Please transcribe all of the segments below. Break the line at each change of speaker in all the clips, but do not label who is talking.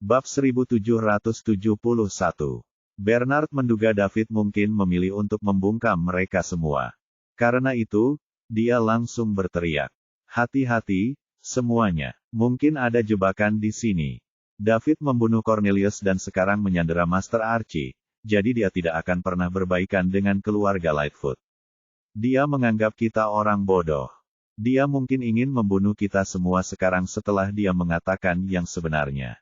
Bab 1771. Bernard menduga David mungkin memilih untuk membungkam mereka semua. Karena itu, dia langsung berteriak. Hati-hati, semuanya. Mungkin ada jebakan di sini. David membunuh Cornelius dan sekarang menyandera Master Archie, jadi dia tidak akan pernah berbaikan dengan keluarga Lightfoot. Dia menganggap kita orang bodoh. Dia mungkin ingin membunuh kita semua sekarang setelah dia mengatakan yang sebenarnya.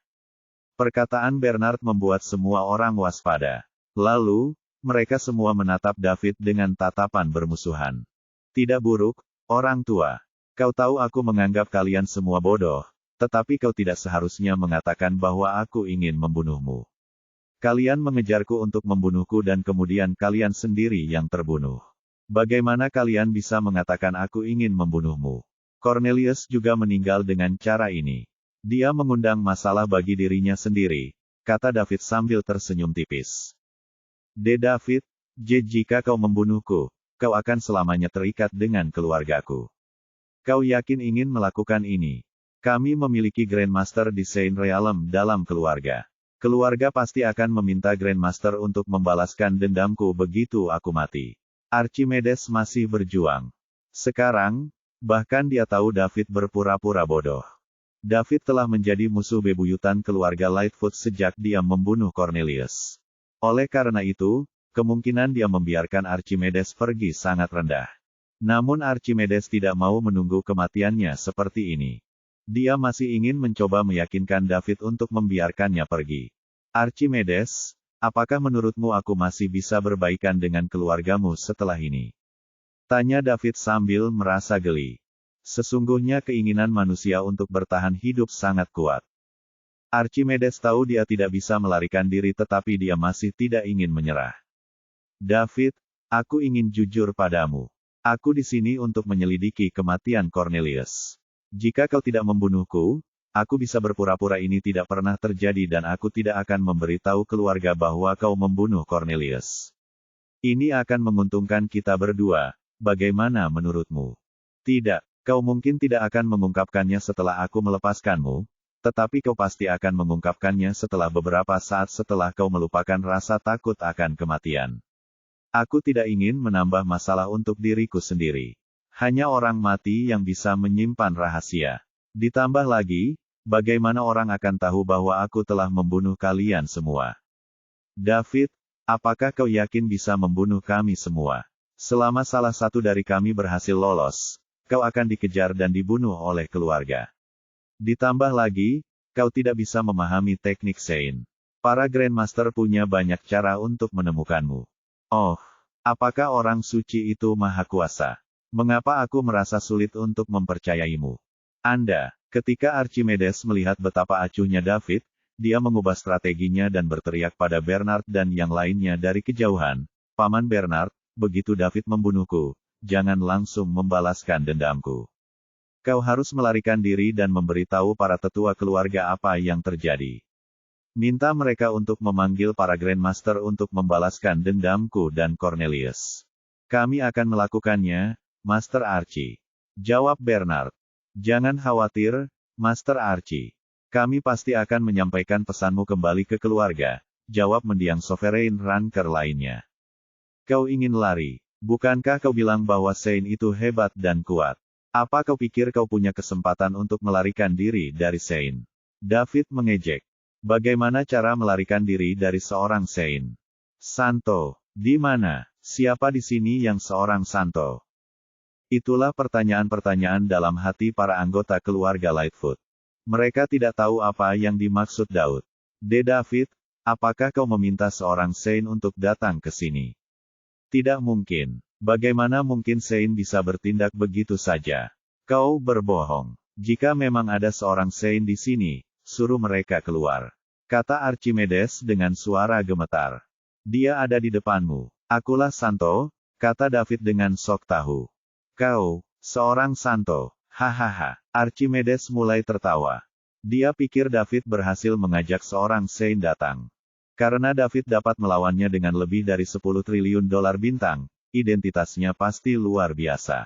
Perkataan Bernard membuat semua orang waspada. Lalu, mereka semua menatap David dengan tatapan bermusuhan. Tidak buruk, orang tua. Kau tahu aku menganggap kalian semua bodoh, tetapi kau tidak seharusnya mengatakan bahwa aku ingin membunuhmu. Kalian mengejarku untuk membunuhku dan kemudian kalian sendiri yang terbunuh. Bagaimana kalian bisa mengatakan aku ingin membunuhmu? Cornelius juga meninggal dengan cara ini. Dia mengundang masalah bagi dirinya sendiri, kata David sambil tersenyum tipis. David, jika kau membunuhku, kau akan selamanya terikat dengan keluargaku. Kau yakin ingin melakukan ini? Kami memiliki Grandmaster di Saint Realm dalam keluarga. Keluarga pasti akan meminta Grandmaster untuk membalaskan dendamku begitu aku mati. Archimedes masih berjuang. Sekarang, bahkan dia tahu David berpura-pura bodoh. David telah menjadi musuh bebuyutan keluarga Lightfoot sejak dia membunuh Cornelius. Oleh karena itu, kemungkinan dia membiarkan Archimedes pergi sangat rendah. Namun Archimedes tidak mau menunggu kematiannya seperti ini. Dia masih ingin mencoba meyakinkan David untuk membiarkannya pergi. Archimedes, apakah menurutmu aku masih bisa berbaikan dengan keluargamu setelah ini? Tanya David sambil merasa geli. Sesungguhnya keinginan manusia untuk bertahan hidup sangat kuat. Archimedes tahu dia tidak bisa melarikan diri tetapi dia masih tidak ingin menyerah. David, aku ingin jujur padamu. Aku di sini untuk menyelidiki kematian Cornelius. Jika kau tidak membunuhku, aku bisa berpura-pura ini tidak pernah terjadi dan aku tidak akan memberitahu keluarga bahwa kau membunuh Cornelius. Ini akan menguntungkan kita berdua, bagaimana menurutmu? Tidak. Kau mungkin tidak akan mengungkapkannya setelah aku melepaskanmu, tetapi kau pasti akan mengungkapkannya setelah beberapa saat setelah kau melupakan rasa takut akan kematian. Aku tidak ingin menambah masalah untuk diriku sendiri. Hanya orang mati yang bisa menyimpan rahasia. Ditambah lagi, bagaimana orang akan tahu bahwa aku telah membunuh kalian semua? David, apakah kau yakin bisa membunuh kami semua? Selama salah satu dari kami berhasil lolos, kau akan dikejar dan dibunuh oleh keluarga. Ditambah lagi, kau tidak bisa memahami teknik Saint. Para Grandmaster punya banyak cara untuk menemukanmu. Oh, apakah orang suci itu maha kuasa? Mengapa aku merasa sulit untuk mempercayaimu? Ketika Archimedes melihat betapa acuhnya David, dia mengubah strateginya dan berteriak pada Bernard dan yang lainnya dari kejauhan. Paman Bernard, begitu David membunuhku, jangan langsung membalaskan dendamku. Kau harus melarikan diri dan memberitahu para tetua keluarga apa yang terjadi. Minta mereka untuk memanggil para Grandmaster untuk membalaskan dendamku dan Cornelius. Kami akan melakukannya, Master Archie. Jawab Bernard. Jangan khawatir, Master Archie. Kami pasti akan menyampaikan pesanmu kembali ke keluarga, jawab mendiang Sovereign Ranker lainnya. Kau ingin lari? Bukankah kau bilang bahwa Saint itu hebat dan kuat? Apa kau pikir kau punya kesempatan untuk melarikan diri dari Saint? David mengejek. Bagaimana cara melarikan diri dari seorang Saint? Santo, di mana? Siapa di sini yang seorang Santo? Itulah pertanyaan-pertanyaan dalam hati para anggota keluarga Lightfoot. Mereka tidak tahu apa yang dimaksud Daud. David, apakah kau meminta seorang Saint untuk datang ke sini? Tidak mungkin. Bagaimana mungkin Saint bisa bertindak begitu saja? Kau berbohong. Jika memang ada seorang Saint di sini, suruh mereka keluar. Kata Archimedes dengan suara gemetar. Dia ada di depanmu. Akulah Santo, kata David dengan sok tahu. Kau, seorang Santo. Hahaha. Archimedes mulai tertawa. Dia pikir David berhasil mengajak seorang Saint datang. Karena David dapat melawannya dengan lebih dari 10 triliun dolar bintang, identitasnya pasti luar biasa.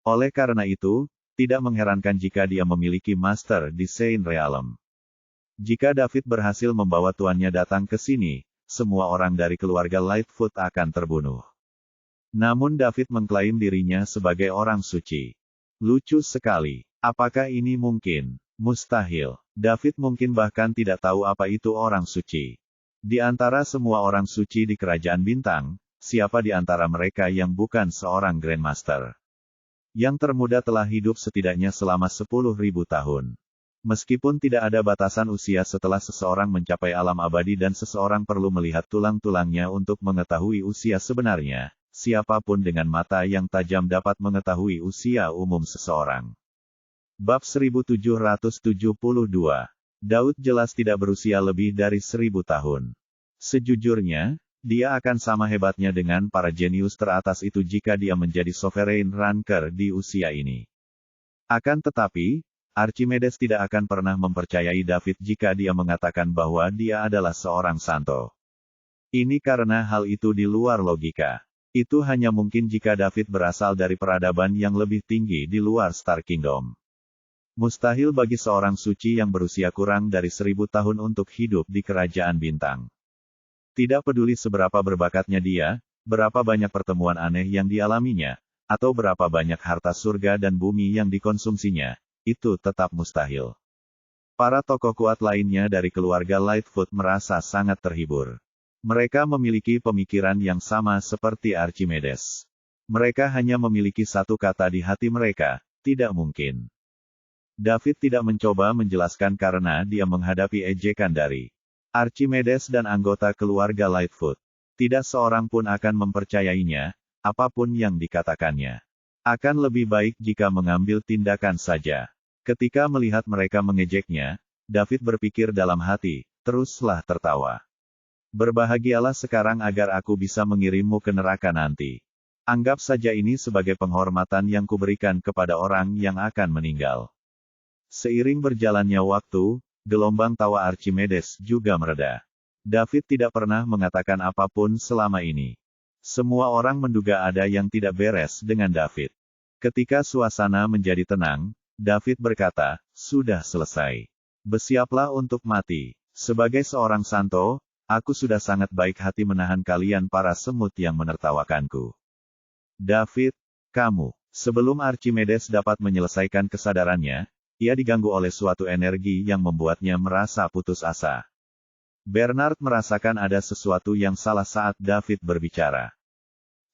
Oleh karena itu, tidak mengherankan jika dia memiliki master di Saint Realm. Jika David berhasil membawa tuannya datang ke sini, semua orang dari keluarga Lightfoot akan terbunuh. Namun David mengklaim dirinya sebagai orang suci. Lucu sekali. Apakah ini mungkin? Mustahil. David mungkin bahkan tidak tahu apa itu orang suci. Di antara semua orang suci di Kerajaan Bintang, siapa di antara mereka yang bukan seorang Grandmaster? Yang termuda telah hidup setidaknya selama 10.000 tahun. Meskipun tidak ada batasan usia setelah seseorang mencapai alam abadi dan seseorang perlu melihat tulang-tulangnya untuk mengetahui usia sebenarnya, siapapun dengan mata yang tajam dapat mengetahui usia umum seseorang. Bab 1772. Daud jelas tidak berusia lebih dari 1000 tahun. Sejujurnya, dia akan sama hebatnya dengan para jenius teratas itu jika dia menjadi sovereign ranker di usia ini. Akan tetapi, Archimedes tidak akan pernah mempercayai David jika dia mengatakan bahwa dia adalah seorang santo. Ini karena hal itu di luar logika. Itu hanya mungkin jika David berasal dari peradaban yang lebih tinggi di luar Star Kingdom. Mustahil bagi seorang suci yang berusia kurang dari 1000 tahun untuk hidup di Kerajaan Bintang. Tidak peduli seberapa berbakatnya dia, berapa banyak pertemuan aneh yang dialaminya, atau berapa banyak harta surga dan bumi yang dikonsumsinya, itu tetap mustahil. Para tokoh kuat lainnya dari keluarga Lightfoot merasa sangat terhibur. Mereka memiliki pemikiran yang sama seperti Archimedes. Mereka hanya memiliki satu kata di hati mereka, tidak mungkin. David tidak mencoba menjelaskan karena dia menghadapi ejekan dari Archimedes dan anggota keluarga Lightfoot. Tidak seorang pun akan mempercayainya, apapun yang dikatakannya. Akan lebih baik jika mengambil tindakan saja. Ketika melihat mereka mengejeknya, David berpikir dalam hati, teruslah tertawa. Berbahagialah sekarang agar aku bisa mengirimmu ke neraka nanti. Anggap saja ini sebagai penghormatan yang kuberikan kepada orang yang akan meninggal. Seiring berjalannya waktu, gelombang tawa Archimedes juga mereda. David tidak pernah mengatakan apapun selama ini. Semua orang menduga ada yang tidak beres dengan David. Ketika suasana menjadi tenang, David berkata, "Sudah selesai. Bersiaplah untuk mati. Sebagai seorang santo, aku sudah sangat baik hati menahan kalian para semut yang menertawakanku." David, kamu. Sebelum Archimedes dapat menyelesaikan kesadarannya, ia diganggu oleh suatu energi yang membuatnya merasa putus asa. Bernard merasakan ada sesuatu yang salah saat David berbicara.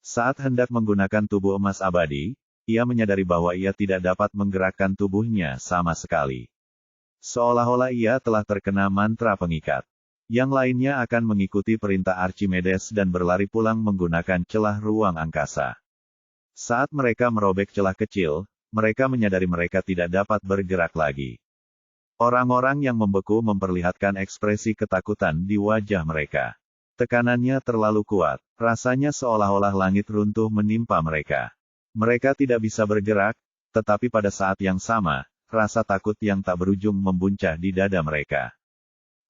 Saat hendak menggunakan tubuh emas abadi, ia menyadari bahwa ia tidak dapat menggerakkan tubuhnya sama sekali. Seolah-olah ia telah terkena mantra pengikat. Yang lainnya akan mengikuti perintah Archimedes dan berlari pulang menggunakan celah ruang angkasa. Saat mereka merobek celah kecil, mereka menyadari mereka tidak dapat bergerak lagi. Orang-orang yang membeku memperlihatkan ekspresi ketakutan di wajah mereka. Tekanannya terlalu kuat, rasanya seolah-olah langit runtuh menimpa mereka. Mereka tidak bisa bergerak, tetapi pada saat yang sama, rasa takut yang tak berujung membuncah di dada mereka.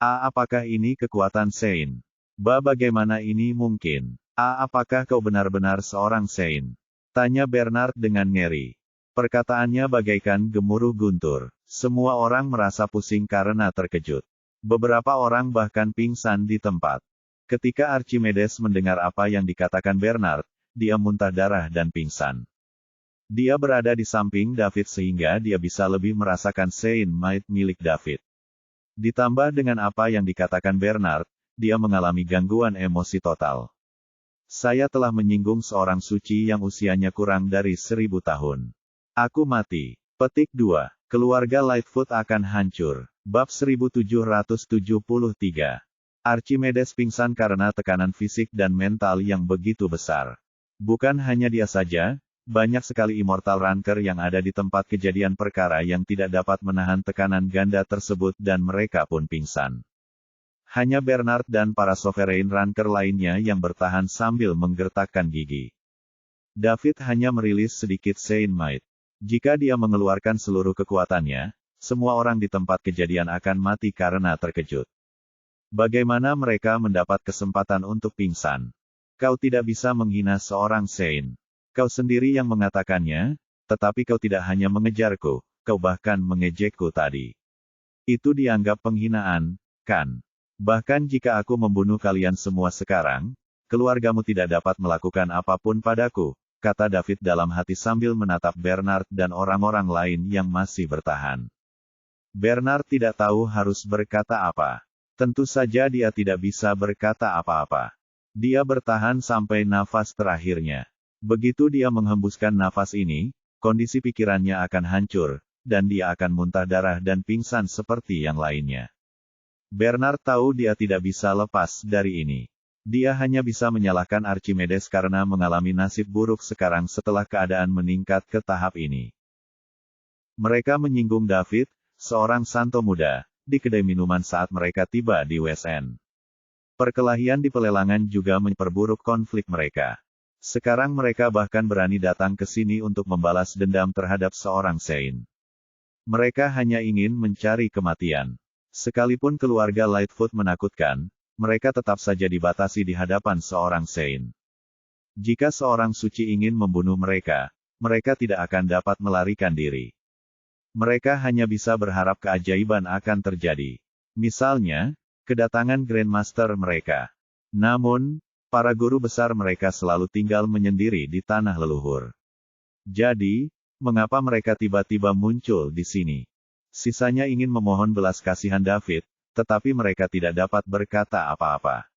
Apakah ini kekuatan Saint? Bagaimana ini mungkin? Apakah kau benar-benar seorang Saint? Tanya Bernard dengan ngeri. Perkataannya bagaikan gemuruh guntur. Semua orang merasa pusing karena terkejut. Beberapa orang bahkan pingsan di tempat. Ketika Archimedes mendengar apa yang dikatakan Bernard, dia muntah darah dan pingsan. Dia berada di samping David sehingga dia bisa lebih merasakan Saint Might milik David. Ditambah dengan apa yang dikatakan Bernard, dia mengalami gangguan emosi total. Saya telah menyinggung seorang suci yang usianya kurang dari 1000 tahun. Aku mati. Petik 2. Keluarga Lightfoot akan hancur. Bab 1773. Archimedes pingsan karena tekanan fisik dan mental yang begitu besar. Bukan hanya dia saja, banyak sekali immortal ranker yang ada di tempat kejadian perkara yang tidak dapat menahan tekanan ganda tersebut dan mereka pun pingsan. Hanya Bernard dan para sovereign ranker lainnya yang bertahan sambil menggertakkan gigi. David hanya merilis sedikit Saint Might. Jika dia mengeluarkan seluruh kekuatannya, semua orang di tempat kejadian akan mati karena terkejut. Bagaimana mereka mendapat kesempatan untuk pingsan? Kau tidak bisa menghina seorang Saint. Kau sendiri yang mengatakannya, tetapi kau tidak hanya mengejarku, kau bahkan mengejekku tadi. Itu dianggap penghinaan, kan? Bahkan jika aku membunuh kalian semua sekarang, keluargamu tidak dapat melakukan apapun padaku, kata David dalam hati sambil menatap Bernard dan orang-orang lain yang masih bertahan. Bernard tidak tahu harus berkata apa. Tentu saja dia tidak bisa berkata apa-apa. Dia bertahan sampai nafas terakhirnya. Begitu dia menghembuskan nafas ini, kondisi pikirannya akan hancur, dan dia akan muntah darah dan pingsan seperti yang lainnya. Bernard tahu dia tidak bisa lepas dari ini. Dia hanya bisa menyalahkan Archimedes karena mengalami nasib buruk sekarang setelah keadaan meningkat ke tahap ini. Mereka menyinggung David, seorang santo muda, di kedai minuman saat mereka tiba di West End. Perkelahian di pelelangan juga memperburuk konflik mereka. Sekarang mereka bahkan berani datang ke sini untuk membalas dendam terhadap seorang Saint. Mereka hanya ingin mencari kematian. Sekalipun keluarga Lightfoot menakutkan, mereka tetap saja dibatasi di hadapan seorang Saint. Jika seorang suci ingin membunuh mereka, mereka tidak akan dapat melarikan diri. Mereka hanya bisa berharap keajaiban akan terjadi. Misalnya, kedatangan Grandmaster mereka. Namun, para guru besar mereka selalu tinggal menyendiri di tanah leluhur. Jadi, mengapa mereka tiba-tiba muncul di sini? Sisanya ingin memohon belas kasihan David, tetapi mereka tidak dapat berkata apa-apa.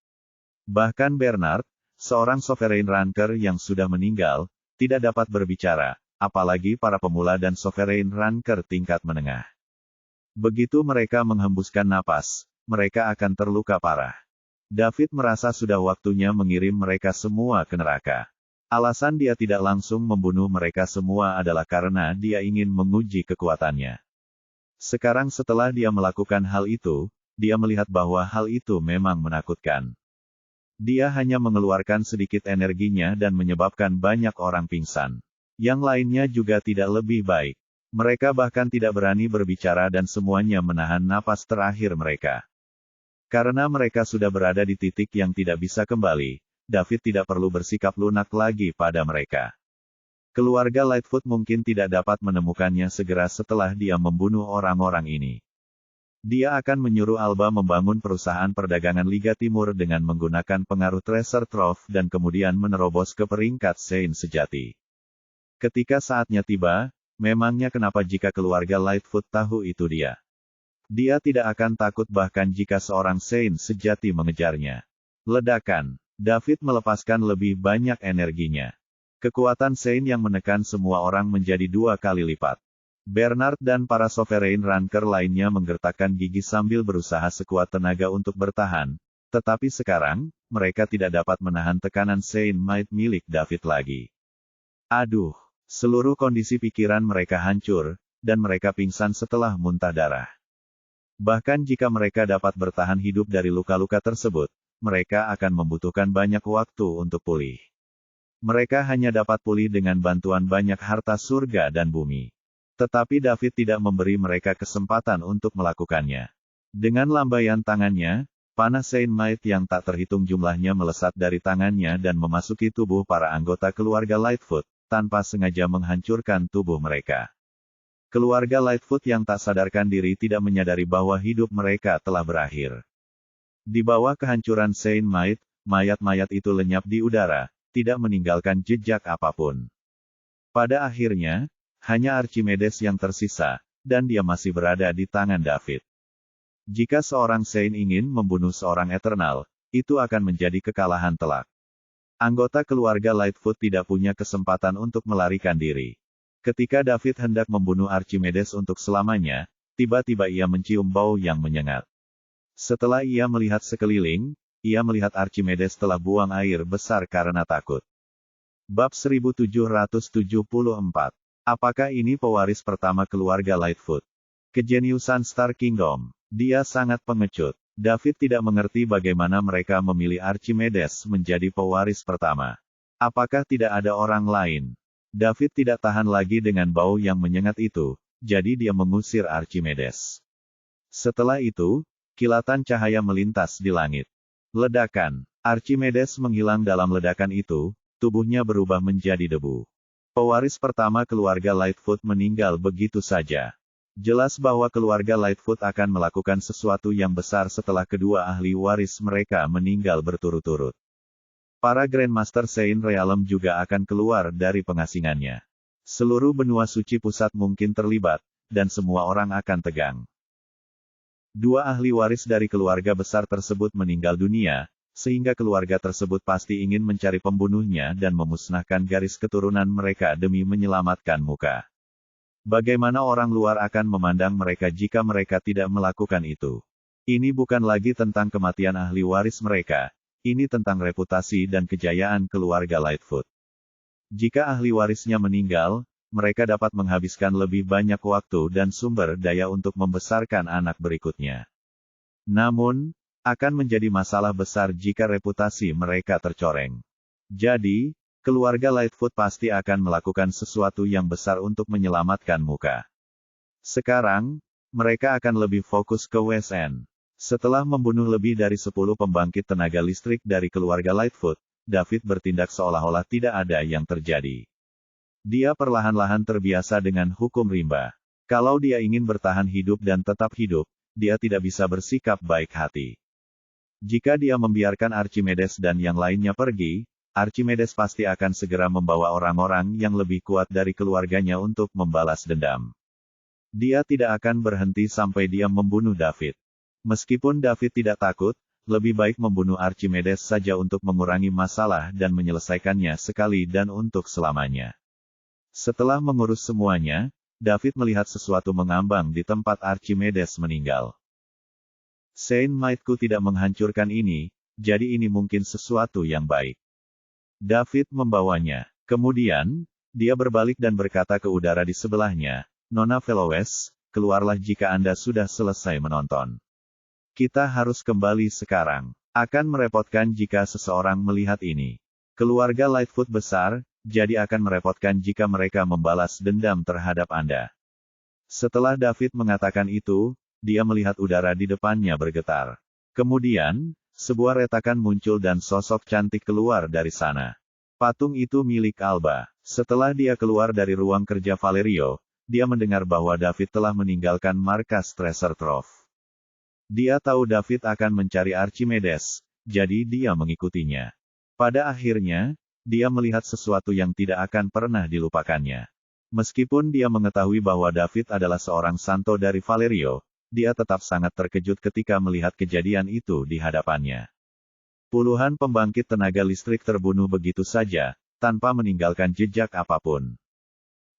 Bahkan Bernard, seorang sovereign ranker yang sudah meninggal, tidak dapat berbicara, apalagi para pemula dan sovereign ranker tingkat menengah. Begitu mereka menghembuskan napas, mereka akan terluka parah. David merasa sudah waktunya mengirim mereka semua ke neraka. Alasan dia tidak langsung membunuh mereka semua adalah karena dia ingin menguji kekuatannya. Sekarang setelah dia melakukan hal itu, dia melihat bahwa hal itu memang menakutkan. Dia hanya mengeluarkan sedikit energinya dan menyebabkan banyak orang pingsan. Yang lainnya juga tidak lebih baik. Mereka bahkan tidak berani berbicara dan semuanya menahan napas terakhir mereka. Karena mereka sudah berada di titik yang tidak bisa kembali, David tidak perlu bersikap lunak lagi pada mereka. Keluarga Lightfoot mungkin tidak dapat menemukannya segera setelah dia membunuh orang-orang ini. Dia akan menyuruh Alba membangun perusahaan perdagangan Liga Timur dengan menggunakan pengaruh Treasure Trove dan kemudian menerobos ke peringkat Saint sejati. Ketika saatnya tiba, memangnya kenapa jika keluarga Lightfoot tahu itu dia? Dia tidak akan takut bahkan jika seorang Saint sejati mengejarnya. Ledakan. David melepaskan lebih banyak energinya. Kekuatan Saint yang menekan semua orang menjadi 2 kali lipat. Bernard dan para sovereign ranker lainnya menggertakkan gigi sambil berusaha sekuat tenaga untuk bertahan, tetapi sekarang, mereka tidak dapat menahan tekanan Saint Might milik David lagi. Aduh, seluruh kondisi pikiran mereka hancur, dan mereka pingsan setelah muntah darah. Bahkan jika mereka dapat bertahan hidup dari luka-luka tersebut, mereka akan membutuhkan banyak waktu untuk pulih. Mereka hanya dapat pulih dengan bantuan banyak harta surga dan bumi. Tetapi David tidak memberi mereka kesempatan untuk melakukannya. Dengan lambaian tangannya, panah Saint Might yang tak terhitung jumlahnya melesat dari tangannya dan memasuki tubuh para anggota keluarga Lightfoot, tanpa sengaja menghancurkan tubuh mereka. Keluarga Lightfoot yang tak sadarkan diri tidak menyadari bahwa hidup mereka telah berakhir. Di bawah kehancuran Saint Might, mayat-mayat itu lenyap di udara, tidak meninggalkan jejak apapun. Pada akhirnya, hanya Archimedes yang tersisa, dan dia masih berada di tangan David. Jika seorang Saint ingin membunuh seorang Eternal, itu akan menjadi kekalahan telak. Anggota keluarga Lightfoot tidak punya kesempatan untuk melarikan diri. Ketika David hendak membunuh Archimedes untuk selamanya, tiba-tiba ia mencium bau yang menyengat. Setelah ia melihat sekeliling, ia melihat Archimedes telah buang air besar karena takut. Bab 1774. Apakah ini pewaris pertama keluarga Lightfoot? Kejeniusan Star Kingdom. Dia sangat pengecut. David tidak mengerti bagaimana mereka memilih Archimedes menjadi pewaris pertama. Apakah tidak ada orang lain? David tidak tahan lagi dengan bau yang menyengat itu, jadi dia mengusir Archimedes. Setelah itu, kilatan cahaya melintas di langit. Ledakan. Archimedes menghilang dalam ledakan itu, tubuhnya berubah menjadi debu. Pewaris pertama keluarga Lightfoot meninggal begitu saja. Jelas bahwa keluarga Lightfoot akan melakukan sesuatu yang besar setelah kedua ahli waris mereka meninggal berturut-turut. Para Grandmaster Sein Realm juga akan keluar dari pengasingannya. Seluruh benua suci pusat mungkin terlibat, dan semua orang akan tegang. Dua ahli waris dari keluarga besar tersebut meninggal dunia, sehingga keluarga tersebut pasti ingin mencari pembunuhnya dan memusnahkan garis keturunan mereka demi menyelamatkan muka. Bagaimana orang luar akan memandang mereka jika mereka tidak melakukan itu? Ini bukan lagi tentang kematian ahli waris mereka, ini tentang reputasi dan kejayaan keluarga Lightfoot. Jika ahli warisnya meninggal, mereka dapat menghabiskan lebih banyak waktu dan sumber daya untuk membesarkan anak berikutnya. Namun, akan menjadi masalah besar jika reputasi mereka tercoreng. Jadi, keluarga Lightfoot pasti akan melakukan sesuatu yang besar untuk menyelamatkan muka. Sekarang, mereka akan lebih fokus ke WSN. Setelah membunuh lebih dari 10 pembangkit tenaga listrik dari keluarga Lightfoot, David bertindak seolah-olah tidak ada yang terjadi. Dia perlahan-lahan terbiasa dengan hukum rimba. Kalau dia ingin bertahan hidup dan tetap hidup, dia tidak bisa bersikap baik hati. Jika dia membiarkan Archimedes dan yang lainnya pergi, Archimedes pasti akan segera membawa orang-orang yang lebih kuat dari keluarganya untuk membalas dendam. Dia tidak akan berhenti sampai dia membunuh David. Meskipun David tidak takut, lebih baik membunuh Archimedes saja untuk mengurangi masalah dan menyelesaikannya sekali dan untuk selamanya. Setelah mengurus semuanya, David melihat sesuatu mengambang di tempat Archimedes meninggal. Saint Maidku tidak menghancurkan ini, jadi ini mungkin sesuatu yang baik. David membawanya. Kemudian, dia berbalik dan berkata ke udara di sebelahnya, Nona Felowes, keluarlah jika Anda sudah selesai menonton. Kita harus kembali sekarang. Akan merepotkan jika seseorang melihat ini. Keluarga Lightfoot besar, jadi akan merepotkan jika mereka membalas dendam terhadap Anda. Setelah David mengatakan itu, dia melihat udara di depannya bergetar. Kemudian, sebuah retakan muncul dan sosok cantik keluar dari sana. Patung itu milik Alba. Setelah dia keluar dari ruang kerja Valerio, dia mendengar bahwa David telah meninggalkan markas Treasure Trove. Dia tahu David akan mencari Archimedes, jadi dia mengikutinya. Pada akhirnya, dia melihat sesuatu yang tidak akan pernah dilupakannya. Meskipun dia mengetahui bahwa David adalah seorang santo dari Valerio, dia tetap sangat terkejut ketika melihat kejadian itu di hadapannya. Puluhan pembangkit tenaga listrik terbunuh begitu saja, tanpa meninggalkan jejak apapun.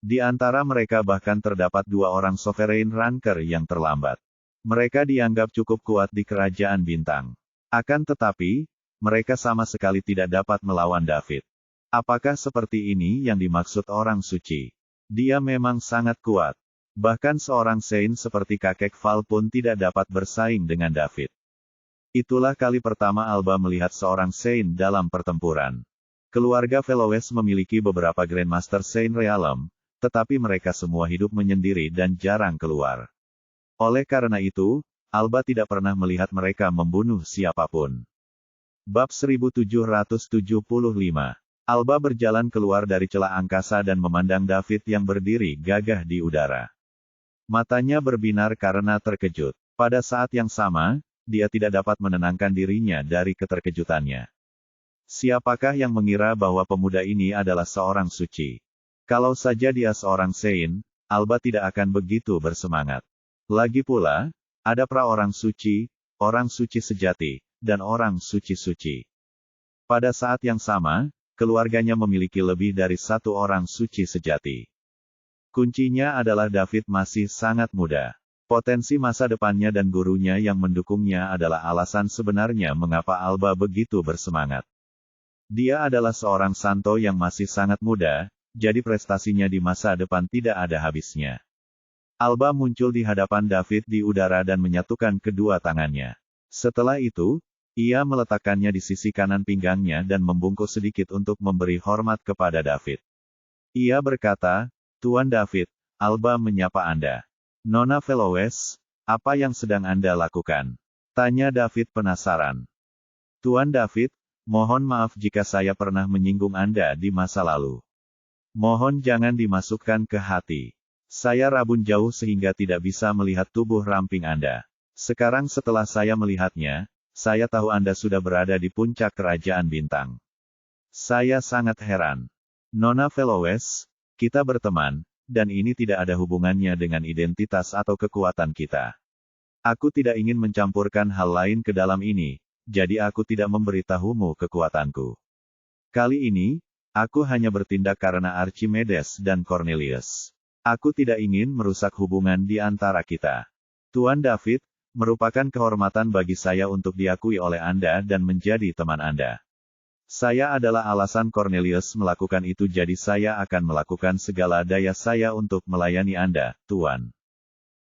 Di antara mereka bahkan terdapat 2 orang Sovereign Ranker yang terlambat. Mereka dianggap cukup kuat di Kerajaan Bintang. Akan tetapi, mereka sama sekali tidak dapat melawan David. Apakah seperti ini yang dimaksud orang suci? Dia memang sangat kuat. Bahkan seorang Saint seperti kakek Val pun tidak dapat bersaing dengan David. Itulah kali pertama Alba melihat seorang Saint dalam pertempuran. Keluarga Felowes memiliki beberapa Grandmaster Saint Realm, tetapi mereka semua hidup menyendiri dan jarang keluar. Oleh karena itu, Alba tidak pernah melihat mereka membunuh siapapun. Bab 1775. Alba berjalan keluar dari celah angkasa dan memandang David yang berdiri gagah di udara. Matanya berbinar karena terkejut. Pada saat yang sama, dia tidak dapat menenangkan dirinya dari keterkejutannya. Siapakah yang mengira bahwa pemuda ini adalah seorang suci? Kalau saja dia seorang Saint, Alba tidak akan begitu bersemangat. Lagi pula, ada orang suci sejati, dan orang suci-suci. Pada saat yang sama, keluarganya memiliki lebih dari 1 orang suci sejati. Kuncinya adalah David masih sangat muda. Potensi masa depannya dan gurunya yang mendukungnya adalah alasan sebenarnya mengapa Alba begitu bersemangat. Dia adalah seorang santo yang masih sangat muda, jadi prestasinya di masa depan tidak ada habisnya. Alba muncul di hadapan David di udara dan menyatukan kedua tangannya. Setelah itu, ia meletakkannya di sisi kanan pinggangnya dan membungkuk sedikit untuk memberi hormat kepada David. Ia berkata, Tuan David, Alba menyapa Anda. Nona Felowes, apa yang sedang Anda lakukan? Tanya David penasaran. Tuan David, mohon maaf jika saya pernah menyinggung Anda di masa lalu. Mohon jangan dimasukkan ke hati. Saya rabun jauh sehingga tidak bisa melihat tubuh ramping Anda. Sekarang setelah saya melihatnya, saya tahu Anda sudah berada di puncak kerajaan bintang. Saya sangat heran. Nona Velowes, kita berteman, dan ini tidak ada hubungannya dengan identitas atau kekuatan kita. Aku tidak ingin mencampurkan hal lain ke dalam ini, jadi aku tidak memberitahumu kekuatanku. Kali ini, aku hanya bertindak karena Archimedes dan Cornelius. Aku tidak ingin merusak hubungan di antara kita. Tuan David, merupakan kehormatan bagi saya untuk diakui oleh Anda dan menjadi teman Anda. Saya adalah alasan Cornelius melakukan itu, jadi saya akan melakukan segala daya saya untuk melayani Anda, Tuan.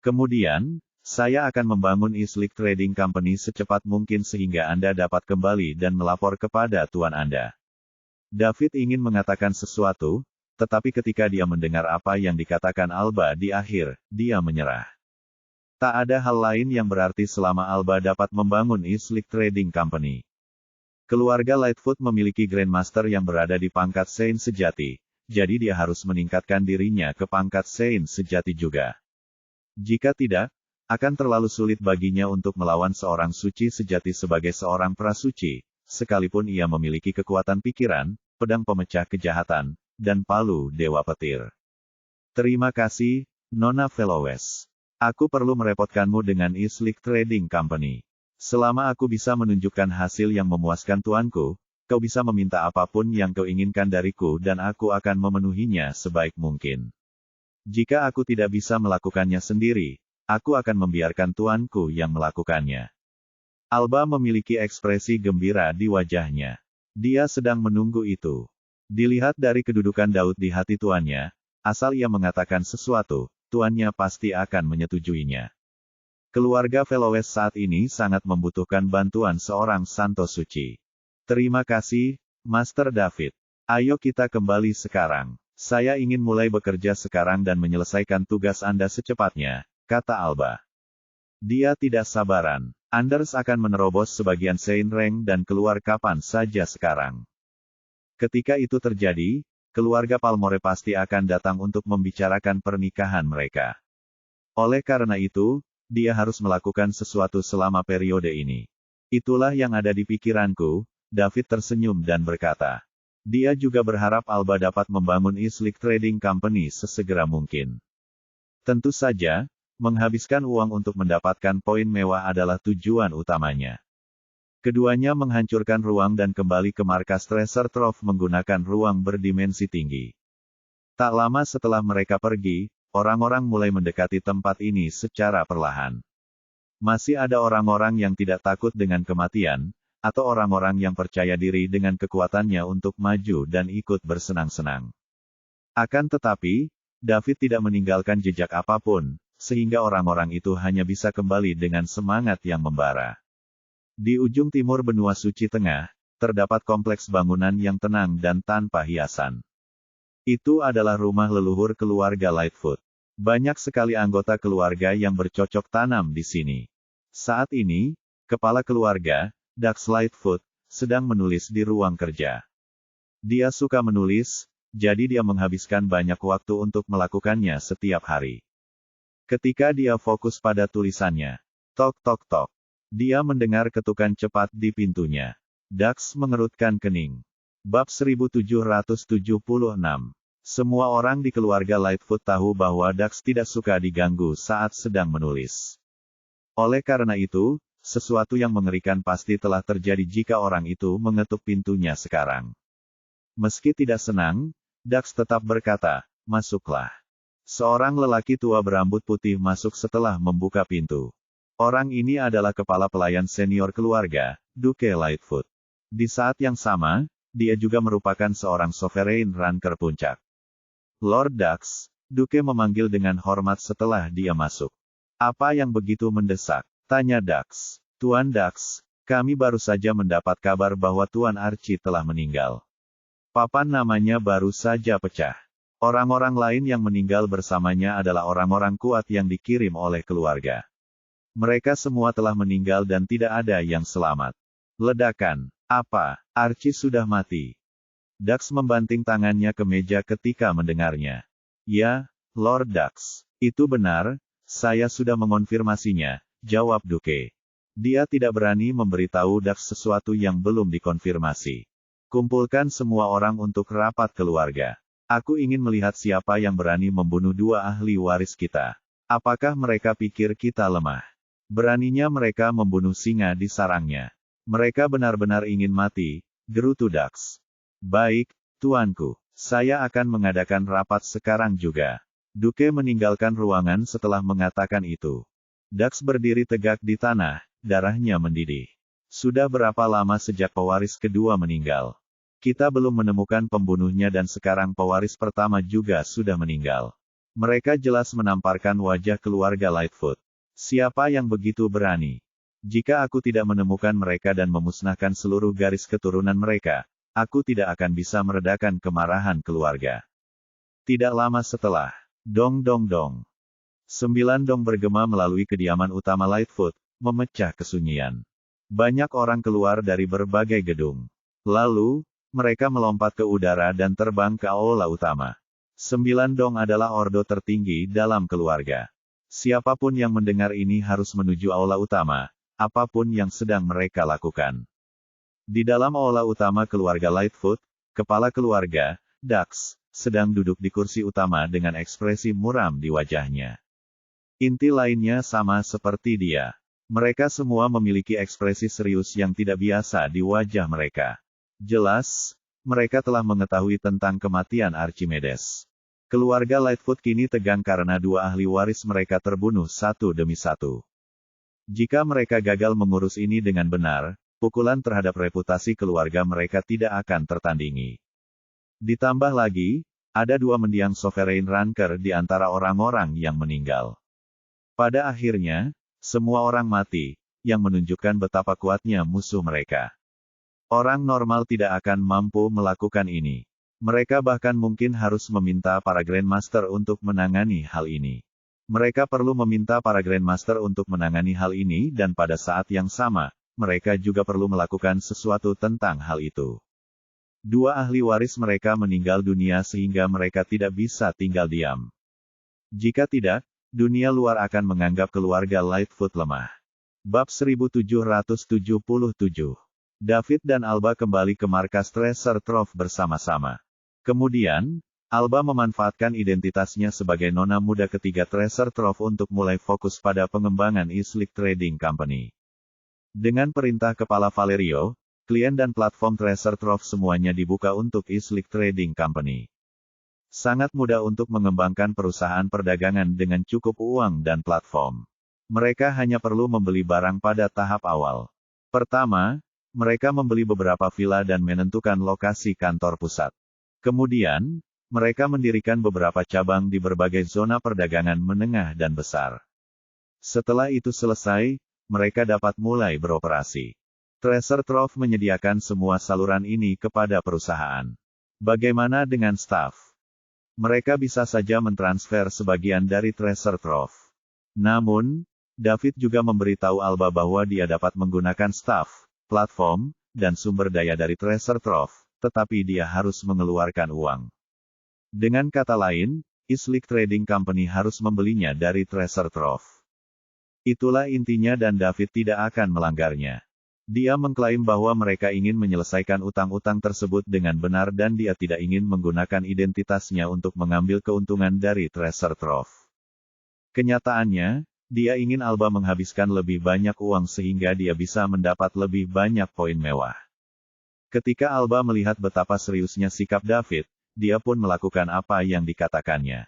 Kemudian, saya akan membangun Islik Trading Company secepat mungkin sehingga Anda dapat kembali dan melapor kepada Tuan Anda. David ingin mengatakan sesuatu, tetapi ketika dia mendengar apa yang dikatakan Alba di akhir, dia menyerah. Tak ada hal lain yang berarti selama Alba dapat membangun Islik Trading Company. Keluarga Lightfoot memiliki Grandmaster yang berada di pangkat Saint sejati, jadi dia harus meningkatkan dirinya ke pangkat Saint sejati juga. Jika tidak, akan terlalu sulit baginya untuk melawan seorang suci sejati sebagai seorang prasuci, sekalipun ia memiliki kekuatan pikiran, pedang pemecah kejahatan, dan palu dewa petir. Terima kasih, Nona Velowes. Aku perlu merepotkanmu dengan Islik Trading Company. Selama aku bisa menunjukkan hasil yang memuaskan tuanku, kau bisa meminta apapun yang kau inginkan dariku dan aku akan memenuhinya sebaik mungkin. Jika aku tidak bisa melakukannya sendiri, aku akan membiarkan tuanku yang melakukannya. Alba memiliki ekspresi gembira di wajahnya. Dia sedang menunggu itu. Dilihat dari kedudukan Daud di hati tuannya, asal ia mengatakan sesuatu, tuannya pasti akan menyetujuinya. Keluarga Velowes saat ini sangat membutuhkan bantuan seorang santo suci. Terima kasih, Master David. Ayo kita kembali sekarang. Saya ingin mulai bekerja sekarang dan menyelesaikan tugas Anda secepatnya, kata Alba. Dia tidak sabaran. Anders akan menerobos sebagian Saint Rank dan keluar kapan saja sekarang. Ketika itu terjadi, keluarga Palmore pasti akan datang untuk membicarakan pernikahan mereka. Oleh karena itu, dia harus melakukan sesuatu selama periode ini. Itulah yang ada di pikiranku, David tersenyum dan berkata. Dia juga berharap Alba dapat membangun Islik Trading Company sesegera mungkin. Tentu saja, menghabiskan uang untuk mendapatkan poin mewah adalah tujuan utamanya. Keduanya menghancurkan ruang dan kembali ke markas Treasure Trove menggunakan ruang berdimensi tinggi. Tak lama setelah mereka pergi, orang-orang mulai mendekati tempat ini secara perlahan. Masih ada orang-orang yang tidak takut dengan kematian, atau orang-orang yang percaya diri dengan kekuatannya untuk maju dan ikut bersenang-senang. Akan tetapi, David tidak meninggalkan jejak apapun, sehingga orang-orang itu hanya bisa kembali dengan semangat yang membara. Di ujung timur benua suci tengah, terdapat kompleks bangunan yang tenang dan tanpa hiasan. Itu adalah rumah leluhur keluarga Lightfoot. Banyak sekali anggota keluarga yang bercocok tanam di sini. Saat ini, kepala keluarga, Dax Lightfoot, sedang menulis di ruang kerja. Dia suka menulis, jadi dia menghabiskan banyak waktu untuk melakukannya setiap hari. Ketika dia fokus pada tulisannya, tok tok tok, dia mendengar ketukan cepat di pintunya. Dax mengerutkan kening. Bab 1776. Semua orang di keluarga Lightfoot tahu bahwa Dax tidak suka diganggu saat sedang menulis. Oleh karena itu, sesuatu yang mengerikan pasti telah terjadi jika orang itu mengetuk pintunya sekarang. Meski tidak senang, Dax tetap berkata, "Masuklah." Seorang lelaki tua berambut putih masuk setelah membuka pintu. Orang ini adalah kepala pelayan senior keluarga, Duke Lightfoot. Di saat yang sama, dia juga merupakan seorang sovereign ranker puncak. Lord Dax, Duke memanggil dengan hormat setelah dia masuk. Apa yang begitu mendesak? Tanya Dax. Tuan Dax, kami baru saja mendapat kabar bahwa Tuan Archie telah meninggal. Papan namanya baru saja pecah. Orang-orang lain yang meninggal bersamanya adalah orang-orang kuat yang dikirim oleh keluarga. Mereka semua telah meninggal dan tidak ada yang selamat. Ledakan. Apa? Archie sudah mati. Dax membanting tangannya ke meja ketika mendengarnya. Ya, Lord Dax. Itu benar, saya sudah mengonfirmasinya, jawab Duke. Dia tidak berani memberitahu Dax sesuatu yang belum dikonfirmasi. Kumpulkan semua orang untuk rapat keluarga. Aku ingin melihat siapa yang berani membunuh dua ahli waris kita. Apakah mereka pikir kita lemah? Beraninya mereka membunuh singa di sarangnya. Mereka benar-benar ingin mati, gerutu Dax. Baik, tuanku. Saya akan mengadakan rapat sekarang juga. Duke meninggalkan ruangan setelah mengatakan itu. Dax berdiri tegak di tanah, darahnya mendidih. Sudah berapa lama sejak pewaris kedua meninggal? Kita belum menemukan pembunuhnya dan sekarang pewaris pertama juga sudah meninggal. Mereka jelas menamparkan wajah keluarga Lightfoot. Siapa yang begitu berani? Jika aku tidak menemukan mereka dan memusnahkan seluruh garis keturunan mereka, aku tidak akan bisa meredakan kemarahan keluarga. Tidak lama setelah, dong dong dong. 9 dong bergema melalui kediaman utama Lightfoot, memecah kesunyian. Banyak orang keluar dari berbagai gedung. Lalu, mereka melompat ke udara dan terbang ke aula utama. 9 dong adalah ordo tertinggi dalam keluarga. Siapapun yang mendengar ini harus menuju aula utama, apapun yang sedang mereka lakukan. Di dalam aula utama keluarga Lightfoot, kepala keluarga, Dax, sedang duduk di kursi utama dengan ekspresi muram di wajahnya. Inti lainnya sama seperti dia. Mereka semua memiliki ekspresi serius yang tidak biasa di wajah mereka. Jelas, mereka telah mengetahui tentang kematian Archimedes. Keluarga Lightfoot kini tegang karena dua ahli waris mereka terbunuh satu demi satu. Jika mereka gagal mengurus ini dengan benar, pukulan terhadap reputasi keluarga mereka tidak akan tertandingi. Ditambah lagi, ada dua mendiang sovereign ranker di antara orang-orang yang meninggal. Pada akhirnya, semua orang mati, yang menunjukkan betapa kuatnya musuh mereka. Orang normal tidak akan mampu melakukan ini. Mereka bahkan mungkin harus meminta para Grandmaster untuk menangani hal ini. Mereka perlu meminta para Grandmaster untuk menangani hal ini dan pada saat yang sama, mereka juga perlu melakukan sesuatu tentang hal itu. Dua ahli waris mereka meninggal dunia sehingga mereka tidak bisa tinggal diam. Jika tidak, dunia luar akan menganggap keluarga Lightfoot lemah. Bab 1777. David dan Alba kembali ke markas Treasure Trove bersama-sama. Kemudian, Alba memanfaatkan identitasnya sebagai nona muda ketiga Treasure Trove untuk mulai fokus pada pengembangan Eastlick Trading Company. Dengan perintah Kepala Valerio, klien dan platform Treasure Trove semuanya dibuka untuk Eastlick Trading Company. Sangat mudah untuk mengembangkan perusahaan perdagangan dengan cukup uang dan platform. Mereka hanya perlu membeli barang pada tahap awal. Pertama, mereka membeli beberapa villa dan menentukan lokasi kantor pusat. Kemudian, mereka mendirikan beberapa cabang di berbagai zona perdagangan menengah dan besar. Setelah itu selesai, mereka dapat mulai beroperasi. Treasure Trove menyediakan semua saluran ini kepada perusahaan. Bagaimana dengan staf? Mereka bisa saja mentransfer sebagian dari Treasure Trove. Namun, David juga memberitahu Alba bahwa dia dapat menggunakan staf, platform, dan sumber daya dari Treasure Trove, tetapi dia harus mengeluarkan uang. Dengan kata lain, Eastlick Trading Company harus membelinya dari Treasure Trove. Itulah intinya dan David tidak akan melanggarnya. Dia mengklaim bahwa mereka ingin menyelesaikan utang-utang tersebut dengan benar dan dia tidak ingin menggunakan identitasnya untuk mengambil keuntungan dari Treasure Trove. Kenyataannya, dia ingin Alba menghabiskan lebih banyak uang sehingga dia bisa mendapat lebih banyak poin mewah. Ketika Alba melihat betapa seriusnya sikap David, dia pun melakukan apa yang dikatakannya.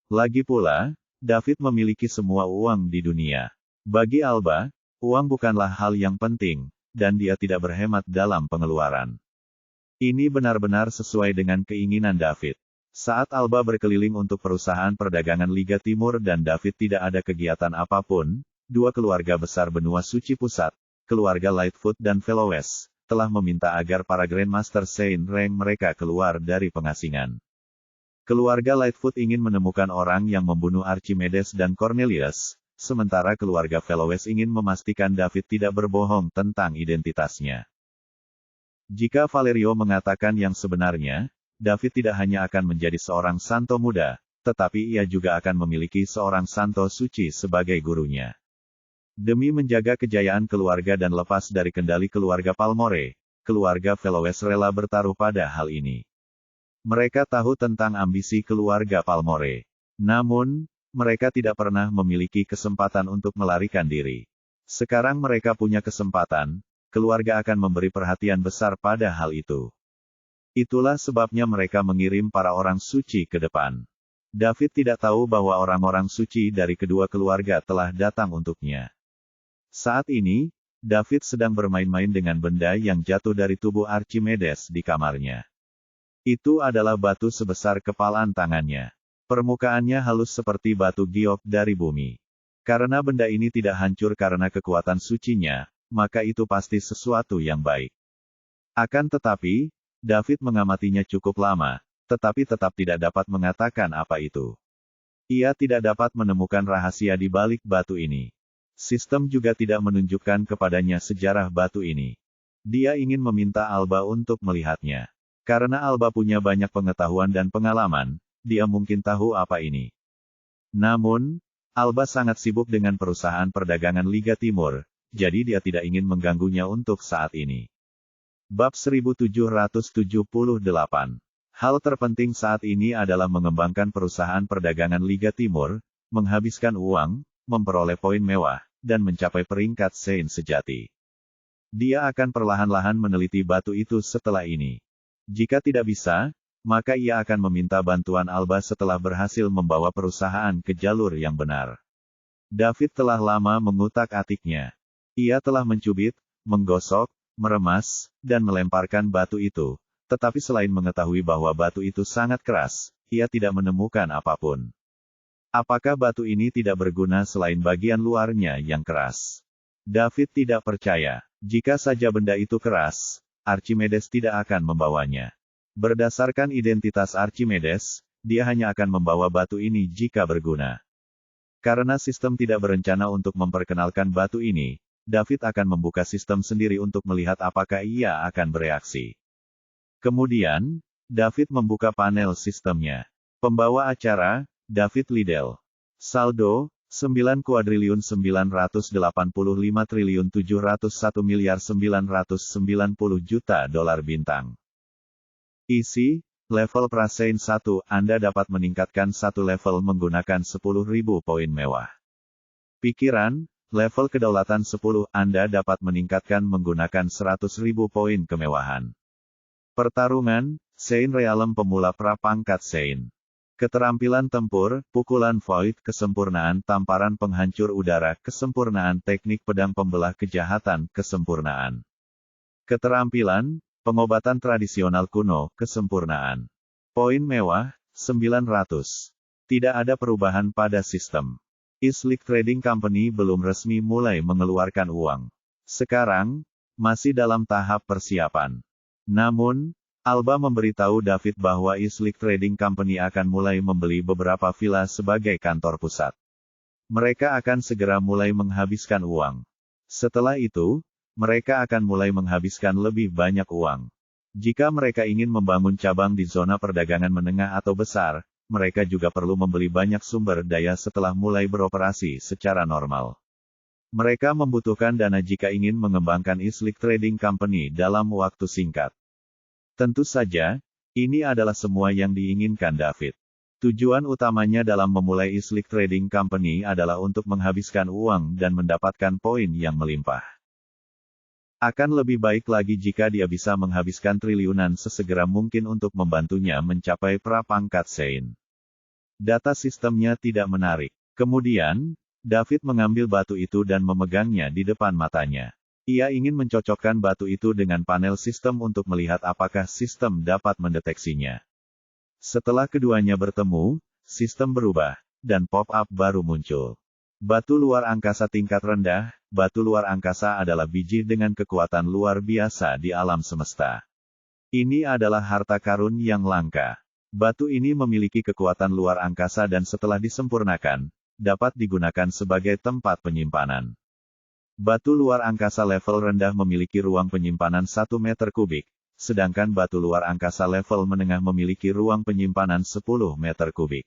Lagi pula, David memiliki semua uang di dunia. Bagi Alba, uang bukanlah hal yang penting, dan dia tidak berhemat dalam pengeluaran. Ini benar-benar sesuai dengan keinginan David. Saat Alba berkeliling untuk perusahaan perdagangan Liga Timur dan David tidak ada kegiatan apapun, dua keluarga besar benua suci pusat, keluarga Lightfoot dan Fellows, telah meminta agar para Grandmaster Saint Rank mereka keluar dari pengasingan. Keluarga Lightfoot ingin menemukan orang yang membunuh Archimedes dan Cornelius, sementara keluarga Fellows ingin memastikan David tidak berbohong tentang identitasnya. Jika Valerio mengatakan yang sebenarnya, David tidak hanya akan menjadi seorang santo muda, tetapi ia juga akan memiliki seorang santo suci sebagai gurunya. Demi menjaga kejayaan keluarga dan lepas dari kendali keluarga Palmore, keluarga Veloes rela bertaruh pada hal ini. Mereka tahu tentang ambisi keluarga Palmore. Namun, mereka tidak pernah memiliki kesempatan untuk melarikan diri. Sekarang mereka punya kesempatan, keluarga akan memberi perhatian besar pada hal itu. Itulah sebabnya mereka mengirim para orang suci ke depan. David tidak tahu bahwa orang-orang suci dari kedua keluarga telah datang untuknya. Saat ini, David sedang bermain-main dengan benda yang jatuh dari tubuh Archimedes di kamarnya. Itu adalah batu sebesar kepalan tangannya. Permukaannya halus seperti batu giok dari bumi. Karena benda ini tidak hancur karena kekuatan sucinya, maka itu pasti sesuatu yang baik. Akan tetapi, David mengamatinya cukup lama, tetapi tetap tidak dapat mengatakan apa itu. Ia tidak dapat menemukan rahasia di balik batu ini. Sistem juga tidak menunjukkan kepadanya sejarah batu ini. Dia ingin meminta Alba untuk melihatnya. Karena Alba punya banyak pengetahuan dan pengalaman, dia mungkin tahu apa ini. Namun, Alba sangat sibuk dengan perusahaan perdagangan Liga Timur, jadi dia tidak ingin mengganggunya untuk saat ini. Bab 1778. Hal terpenting saat ini adalah mengembangkan perusahaan perdagangan Liga Timur, menghabiskan uang, memperoleh poin mewah, dan mencapai peringkat Saint sejati. Dia akan perlahan-lahan meneliti batu itu setelah ini. Jika tidak bisa, maka ia akan meminta bantuan Alba setelah berhasil membawa perusahaan ke jalur yang benar. David telah lama mengutak-atiknya. Ia telah mencubit, menggosok, meremas, dan melemparkan batu itu, tetapi selain mengetahui bahwa batu itu sangat keras, ia tidak menemukan apapun. Apakah batu ini tidak berguna selain bagian luarnya yang keras? David tidak percaya. Jika saja benda itu keras, Archimedes tidak akan membawanya. Berdasarkan identitas Archimedes, dia hanya akan membawa batu ini jika berguna. Karena sistem tidak berencana untuk memperkenalkan batu ini, David akan membuka sistem sendiri untuk melihat apakah ia akan bereaksi. Kemudian, David membuka panel sistemnya. Pembawa acara, David Liddell. Saldo, 9,85,701,990 dolar bintang. Isi, level Prasein 1, Anda dapat meningkatkan satu level menggunakan 10.000 poin mewah. Pikiran, level kedaulatan 10, Anda dapat meningkatkan menggunakan 100.000 poin kemewahan. Pertarungan, Saint Realm pemula prapangkat Saint. Keterampilan tempur, pukulan void, kesempurnaan tamparan penghancur udara, kesempurnaan teknik pedang pembelah kejahatan, kesempurnaan. Keterampilan, pengobatan tradisional kuno, kesempurnaan. Poin mewah, 900. Tidak ada perubahan pada sistem. Islik Trading Company belum resmi mulai mengeluarkan uang. Sekarang, masih dalam tahap persiapan. Namun, Alba memberitahu David bahwa Islik Trading Company akan mulai membeli beberapa villa sebagai kantor pusat. Mereka akan segera mulai menghabiskan uang. Setelah itu, mereka akan mulai menghabiskan lebih banyak uang. Jika mereka ingin membangun cabang di zona perdagangan menengah atau besar, mereka juga perlu membeli banyak sumber daya setelah mulai beroperasi secara normal. Mereka membutuhkan dana jika ingin mengembangkan Islik Trading Company dalam waktu singkat. Tentu saja, ini adalah semua yang diinginkan David. Tujuan utamanya dalam memulai Islik Trading Company adalah untuk menghabiskan uang dan mendapatkan poin yang melimpah. Akan lebih baik lagi jika dia bisa menghabiskan triliunan sesegera mungkin untuk membantunya mencapai prapangkat Saint. Data sistemnya tidak menarik. Kemudian, David mengambil batu itu dan memegangnya di depan matanya. Ia ingin mencocokkan batu itu dengan panel sistem untuk melihat apakah sistem dapat mendeteksinya. Setelah keduanya bertemu, sistem berubah, dan pop-up baru muncul. Batu luar angkasa tingkat rendah, batu luar angkasa adalah biji dengan kekuatan luar biasa di alam semesta. Ini adalah harta karun yang langka. Batu ini memiliki kekuatan luar angkasa dan setelah disempurnakan, dapat digunakan sebagai tempat penyimpanan. Batu luar angkasa level rendah memiliki ruang penyimpanan 1 meter kubik, sedangkan batu luar angkasa level menengah memiliki ruang penyimpanan 10 meter kubik.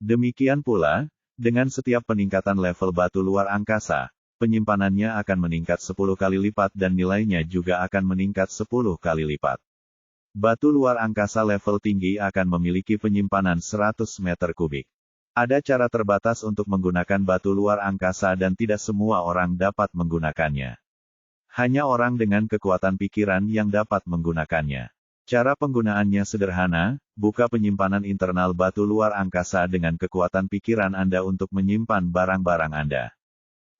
Demikian pula, dengan setiap peningkatan level batu luar angkasa, penyimpanannya akan meningkat 10 kali lipat dan nilainya juga akan meningkat 10 kali lipat. Batu luar angkasa level tinggi akan memiliki penyimpanan 100 meter kubik. Ada cara terbatas untuk menggunakan batu luar angkasa dan tidak semua orang dapat menggunakannya. Hanya orang dengan kekuatan pikiran yang dapat menggunakannya. Cara penggunaannya sederhana, buka penyimpanan internal batu luar angkasa dengan kekuatan pikiran Anda untuk menyimpan barang-barang Anda.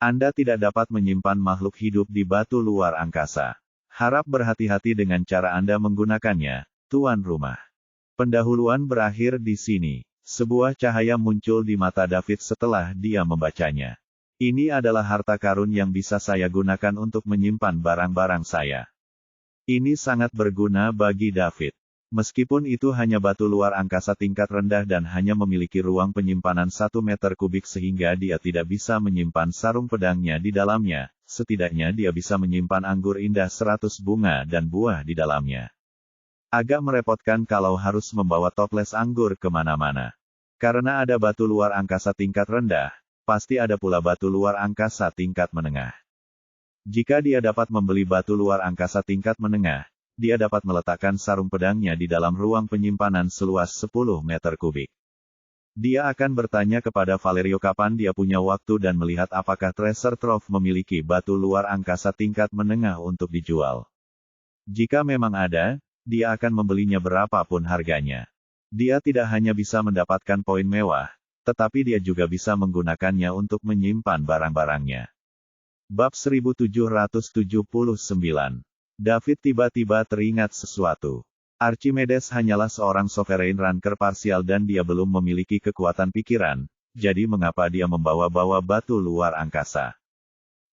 Anda tidak dapat menyimpan makhluk hidup di batu luar angkasa. Harap berhati-hati dengan cara Anda menggunakannya, tuan rumah. Pendahuluan berakhir di sini. Sebuah cahaya muncul di mata David setelah dia membacanya. Ini adalah harta karun yang bisa saya gunakan untuk menyimpan barang-barang saya. Ini sangat berguna bagi David. Meskipun itu hanya batu luar angkasa tingkat rendah dan hanya memiliki ruang penyimpanan 1 meter kubik sehingga dia tidak bisa menyimpan sarung pedangnya di dalamnya, setidaknya dia bisa menyimpan anggur indah 100 bunga dan buah di dalamnya. Agak merepotkan kalau harus membawa toples anggur kemana-mana. Karena ada batu luar angkasa tingkat rendah, pasti ada pula batu luar angkasa tingkat menengah. Jika dia dapat membeli batu luar angkasa tingkat menengah, dia dapat meletakkan sarung pedangnya di dalam ruang penyimpanan seluas 10 meter kubik. Dia akan bertanya kepada Valerio kapan dia punya waktu dan melihat apakah Treasure Trove memiliki batu luar angkasa tingkat menengah untuk dijual. Jika memang ada, dia akan membelinya berapapun harganya. Dia tidak hanya bisa mendapatkan poin mewah, tetapi dia juga bisa menggunakannya untuk menyimpan barang-barangnya. Bab 1779. David tiba-tiba teringat sesuatu. Archimedes hanyalah seorang sovereign ranker parsial dan dia belum memiliki kekuatan pikiran, jadi mengapa dia membawa-bawa batu luar angkasa?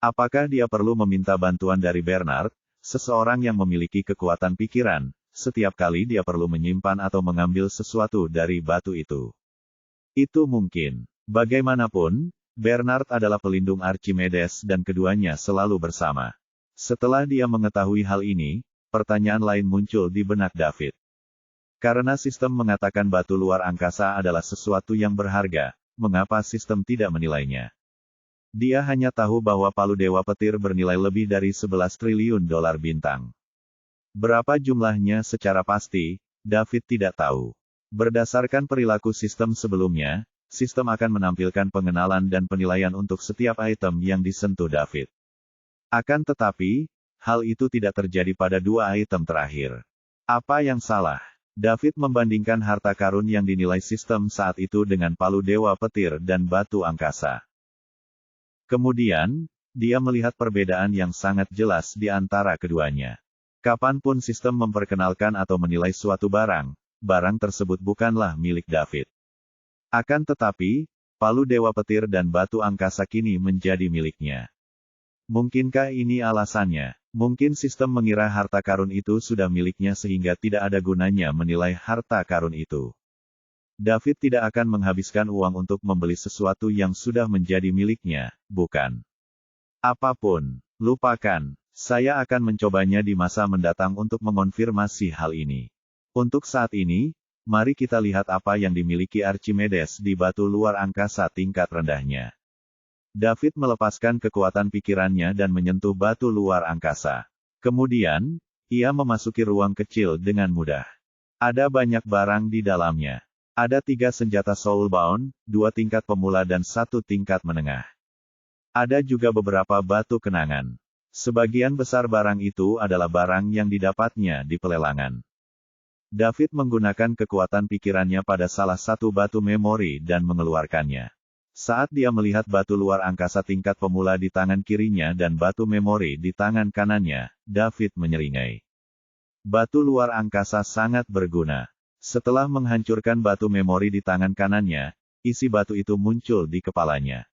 Apakah dia perlu meminta bantuan dari Bernard, seseorang yang memiliki kekuatan pikiran, setiap kali dia perlu menyimpan atau mengambil sesuatu dari batu itu? Itu mungkin. Bagaimanapun, Bernard adalah pelindung Archimedes dan keduanya selalu bersama. Setelah dia mengetahui hal ini, pertanyaan lain muncul di benak David. Karena sistem mengatakan batu luar angkasa adalah sesuatu yang berharga, mengapa sistem tidak menilainya? Dia hanya tahu bahwa palu dewa petir bernilai lebih dari 11 triliun dolar bintang. Berapa jumlahnya secara pasti, David tidak tahu. Berdasarkan perilaku sistem sebelumnya, sistem akan menampilkan pengenalan dan penilaian untuk setiap item yang disentuh David. Akan tetapi, hal itu tidak terjadi pada 2 item terakhir. Apa yang salah? David membandingkan harta karun yang dinilai sistem saat itu dengan palu dewa petir dan batu angkasa. Kemudian, dia melihat perbedaan yang sangat jelas di antara keduanya. Kapanpun sistem memperkenalkan atau menilai suatu barang, barang tersebut bukanlah milik David. Akan tetapi, palu dewa petir dan batu angkasa kini menjadi miliknya. Mungkinkah ini alasannya? Mungkin sistem mengira harta karun itu sudah miliknya sehingga tidak ada gunanya menilai harta karun itu. David tidak akan menghabiskan uang untuk membeli sesuatu yang sudah menjadi miliknya, bukan? Apapun, lupakan. Saya akan mencobanya di masa mendatang untuk mengonfirmasi hal ini. Untuk saat ini, mari kita lihat apa yang dimiliki Archimedes di batu luar angkasa tingkat rendahnya. David melepaskan kekuatan pikirannya dan menyentuh batu luar angkasa. Kemudian, ia memasuki ruang kecil dengan mudah. Ada banyak barang di dalamnya. Ada 3 senjata soulbound, 2 tingkat pemula dan 1 tingkat menengah. Ada juga beberapa batu kenangan. Sebagian besar barang itu adalah barang yang didapatnya di pelelangan. David menggunakan kekuatan pikirannya pada salah satu batu memori dan mengeluarkannya. Saat dia melihat batu luar angkasa tingkat pemula di tangan kirinya dan batu memori di tangan kanannya, David menyeringai. Batu luar angkasa sangat berguna. Setelah menghancurkan batu memori di tangan kanannya, isi batu itu muncul di kepalanya.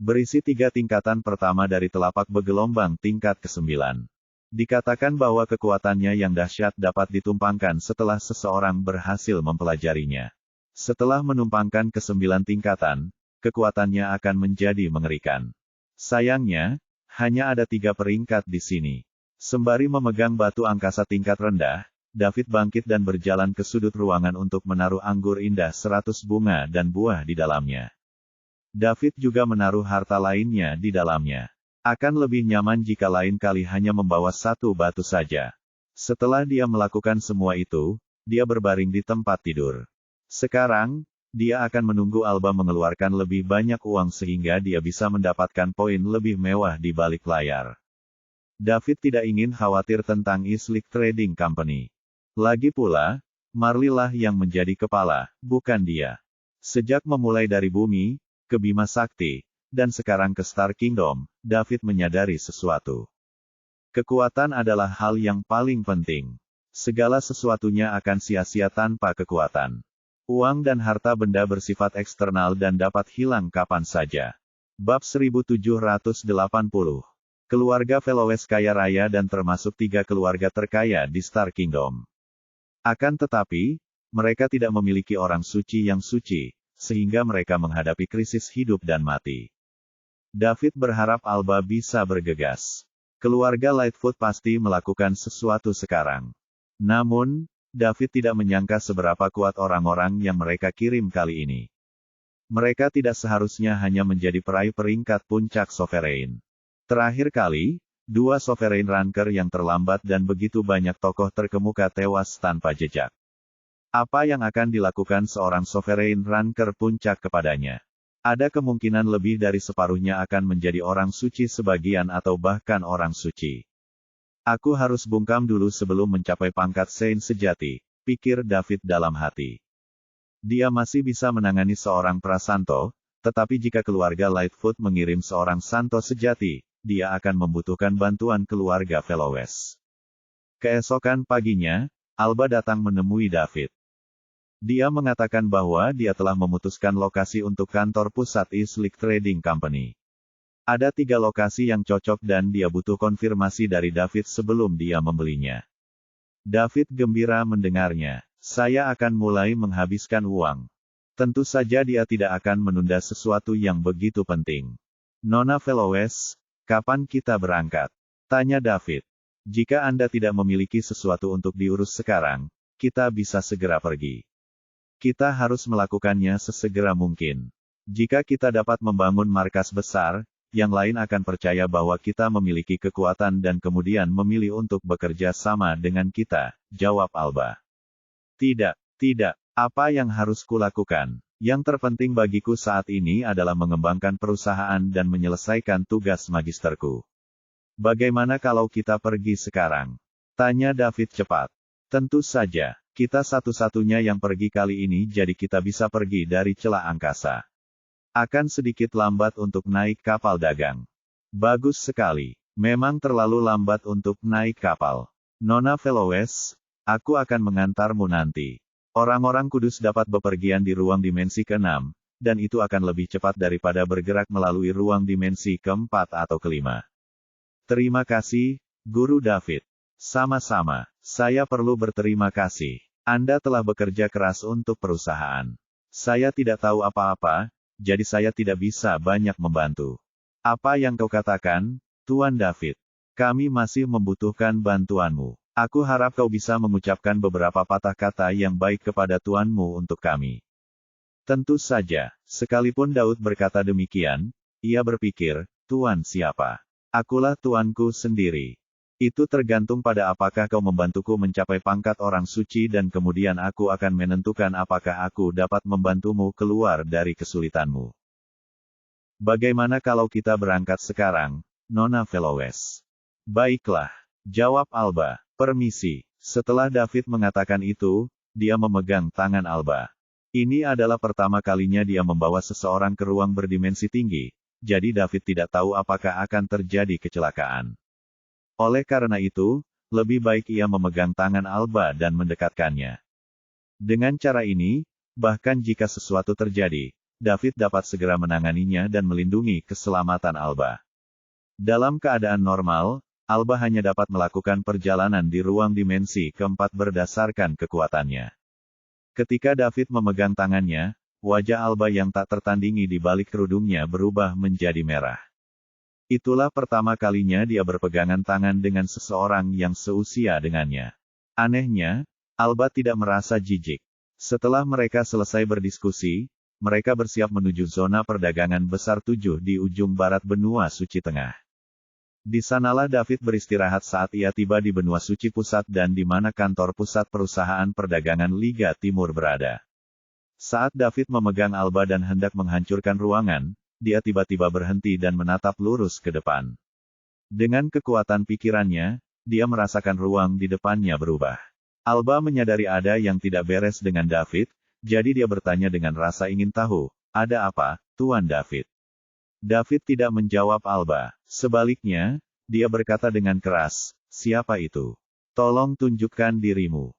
Berisi 3 tingkatan pertama dari telapak bergelombang tingkat ke-9. Dikatakan bahwa kekuatannya yang dahsyat dapat ditumpangkan setelah seseorang berhasil mempelajarinya. Setelah menumpangkan ke-9 tingkatan, kekuatannya akan menjadi mengerikan. Sayangnya, hanya ada 3 peringkat di sini. Sembari memegang batu angkasa tingkat rendah, David bangkit dan berjalan ke sudut ruangan untuk menaruh anggur indah 100 bunga dan buah di dalamnya. David juga menaruh harta lainnya di dalamnya. Akan lebih nyaman jika lain kali hanya membawa satu batu saja. Setelah dia melakukan semua itu, dia berbaring di tempat tidur. Sekarang, dia akan menunggu Alba mengeluarkan lebih banyak uang sehingga dia bisa mendapatkan poin lebih mewah di balik layar. David tidak ingin khawatir tentang Eastlick Trading Company. Lagi pula, Marley lah yang menjadi kepala, bukan dia. Sejak memulai dari bumi, ke Bima Sakti, dan sekarang ke Star Kingdom, David menyadari sesuatu. Kekuatan adalah hal yang paling penting. Segala sesuatunya akan sia-sia tanpa kekuatan. Uang dan harta benda bersifat eksternal dan dapat hilang kapan saja. Bab 1780. Keluarga Felowes kaya raya dan termasuk 3 keluarga terkaya di Star Kingdom. Akan tetapi, mereka tidak memiliki orang suci yang suci, sehingga mereka menghadapi krisis hidup dan mati. David berharap Alba bisa bergegas. Keluarga Lightfoot pasti melakukan sesuatu sekarang. Namun, David tidak menyangka seberapa kuat orang-orang yang mereka kirim kali ini. Mereka tidak seharusnya hanya menjadi peraih peringkat puncak Sovereign. Terakhir kali, 2 Sovereign Ranker yang terlambat dan begitu banyak tokoh terkemuka tewas tanpa jejak. Apa yang akan dilakukan seorang Sovereign Ranker puncak kepadanya? Ada kemungkinan lebih dari separuhnya akan menjadi orang suci sebagian atau bahkan orang suci. Aku harus bungkam dulu sebelum mencapai pangkat Saint sejati, pikir David dalam hati. Dia masih bisa menangani seorang prasanto, tetapi jika keluarga Lightfoot mengirim seorang santo sejati, dia akan membutuhkan bantuan keluarga Felowes. Keesokan paginya, Alba datang menemui David. Dia mengatakan bahwa dia telah memutuskan lokasi untuk kantor pusat Eastlick Trading Company. Ada 3 lokasi yang cocok dan dia butuh konfirmasi dari David sebelum dia membelinya. David gembira mendengarnya. Saya akan mulai menghabiskan uang. Tentu saja dia tidak akan menunda sesuatu yang begitu penting. Nona Felowes, kapan kita berangkat? Tanya David. Jika Anda tidak memiliki sesuatu untuk diurus sekarang, kita bisa segera pergi. Kita harus melakukannya sesegera mungkin. Jika kita dapat membangun markas besar, yang lain akan percaya bahwa kita memiliki kekuatan dan kemudian memilih untuk bekerja sama dengan kita, jawab Alba. Tidak, apa yang harus kulakukan? Yang terpenting bagiku saat ini adalah mengembangkan perusahaan dan menyelesaikan tugas magisterku. Bagaimana kalau kita pergi sekarang? Tanya David cepat. Tentu saja, kita satu-satunya yang pergi kali ini jadi kita bisa pergi dari celah angkasa. Akan sedikit lambat untuk naik kapal dagang. Bagus sekali. Memang terlalu lambat untuk naik kapal. Nona Felowes, aku akan mengantarmu nanti. Orang-orang kudus dapat bepergian di ruang dimensi ke-6, dan itu akan lebih cepat daripada bergerak melalui ruang dimensi ke-4 atau ke-5. Terima kasih, Guru David. Sama-sama, saya perlu berterima kasih. Anda telah bekerja keras untuk perusahaan. Saya tidak tahu apa-apa, jadi saya tidak bisa banyak membantu. Apa yang kau katakan, Tuan David? Kami masih membutuhkan bantuanmu. Aku harap kau bisa mengucapkan beberapa patah kata yang baik kepada tuanmu untuk kami. Tentu saja, sekalipun Daud berkata demikian, ia berpikir, Tuan siapa? Akulah tuanku sendiri. Itu tergantung pada apakah kau membantuku mencapai pangkat orang suci dan kemudian aku akan menentukan apakah aku dapat membantumu keluar dari kesulitanmu. Bagaimana kalau kita berangkat sekarang, Nona Felowes? Baiklah, jawab Alba. Permisi. Setelah David mengatakan itu, dia memegang tangan Alba. Ini adalah pertama kalinya dia membawa seseorang ke ruang berdimensi tinggi, jadi David tidak tahu apakah akan terjadi kecelakaan. Oleh karena itu, lebih baik ia memegang tangan Alba dan mendekatkannya. Dengan cara ini, bahkan jika sesuatu terjadi, David dapat segera menanganinya dan melindungi keselamatan Alba. Dalam keadaan normal, Alba hanya dapat melakukan perjalanan di ruang dimensi ke-4 berdasarkan kekuatannya. Ketika David memegang tangannya, wajah Alba yang tak tertandingi di balik kerudungnya berubah menjadi merah. Itulah pertama kalinya dia berpegangan tangan dengan seseorang yang seusia dengannya. Anehnya, Alba tidak merasa jijik. Setelah mereka selesai berdiskusi, mereka bersiap menuju zona perdagangan besar 7 di ujung barat benua suci tengah. Di sanalah David beristirahat saat ia tiba di benua suci pusat dan di mana kantor pusat perusahaan perdagangan Liga Timur berada. Saat David memegang Alba dan hendak menghancurkan ruangan, dia tiba-tiba berhenti dan menatap lurus ke depan. Dengan kekuatan pikirannya, dia merasakan ruang di depannya berubah. Alba menyadari ada yang tidak beres dengan David, jadi dia bertanya dengan rasa ingin tahu, "Ada apa, Tuan David?" David tidak menjawab Alba. Sebaliknya, dia berkata dengan keras, "Siapa itu? Tolong tunjukkan dirimu."